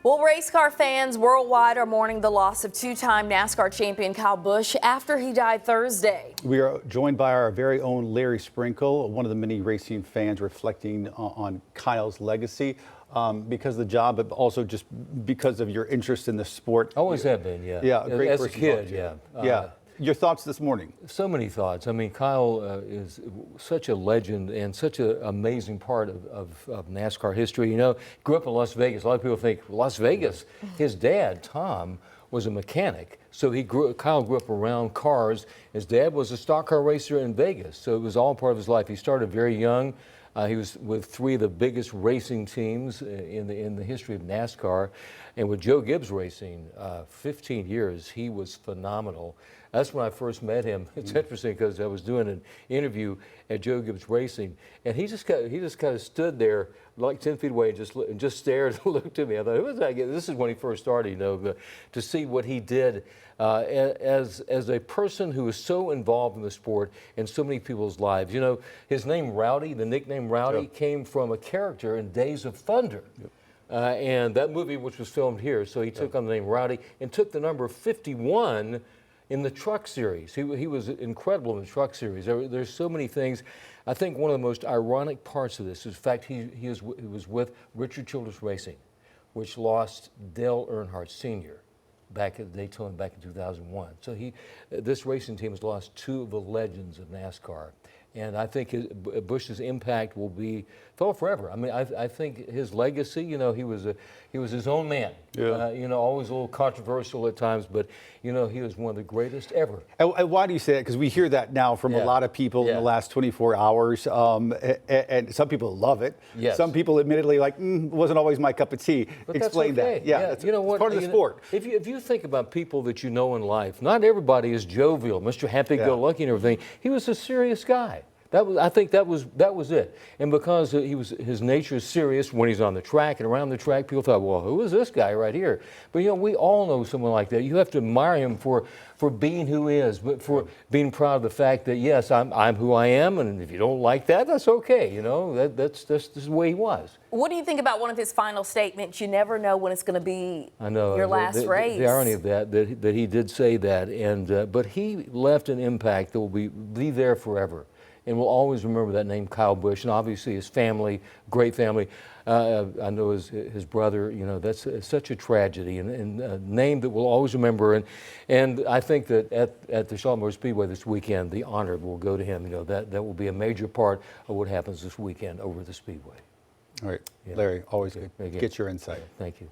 Well, race car fans worldwide are mourning the loss of two-time NASCAR champion Kyle Busch after he died Thursday. We are joined by our very own Larry Sprinkle, one of the many racing fans reflecting on Kyle's legacy because of the job, but also just because of your interest in the sport. Always have been, yeah. Yeah, a great as a person kid, to yeah. Your thoughts this morning? So many thoughts. I mean, Kyle is such a legend and such an amazing part of NASCAR history. You know, grew up in Las Vegas. A lot of people think Las Vegas. His dad, Tom, was a mechanic. So Kyle grew up around cars. His dad was a stock car racer in Vegas. So it was all part of his life. He started very young. He was with three of the biggest racing teams in the history of NASCAR. And with Joe Gibbs Racing, 15 years, he was phenomenal. That's when I first met him. It's interesting because I was doing an interview at Joe Gibbs Racing, and he just kind of stood there like 10 feet away and just stared and looked at me. I thought, who was that guy? This is when he first started, you know, to see what he did as a person who was so involved in the sport and so many people's lives. You know, his name Rowdy, the nickname Rowdy, came from a character in Days of Thunder. And that movie, which was filmed here, so he took on the name Rowdy and took the number 51 in the truck series. He was incredible in the truck series. There's so many things. I think one of the most ironic parts of this is the fact he was with Richard Childress Racing, which lost Dale Earnhardt Sr. back at Daytona back in 2001. So this racing team has lost two of the legends of NASCAR. And I think Busch's impact will be felt forever. I mean, I think his legacy, you know, he was his own man. Yeah. You know, always a little controversial at times, but you know, he was one of the greatest ever. And why do you say that? Because we hear that now from a lot of people in the last 24 hours, and some people love it. Yes. Some people, admittedly, like wasn't always my cup of tea. But explain that's okay. that. Yeah, that's, you know what? It's part of the sport. If you think about people that you know in life, not everybody is jovial, Mr. Happy-Go-Lucky and everything. He was a serious guy. I think that was it. And because his nature is serious when he's on the track and around the track, people thought, well, who is this guy right here? But you know, we all know someone like that. You have to admire him for being who he is, but for being proud of the fact that yes, I'm who I am, and if you don't like that, that's okay. You know, that's the way he was. What do you think about one of his final statements? You never know when it's going to be your last race. The irony of that he did say that, and but he left an impact that will be there forever. And we'll always remember that name, Kyle Busch, and obviously his family, great family. I know his brother, you know, that's such a tragedy and a name that we'll always remember. And I think that at the Charlotte Motor Speedway this weekend, the honor will go to him. You know, that will be a major part of what happens this weekend over the Speedway. All right, Larry, always good. Get your insight. Thank you.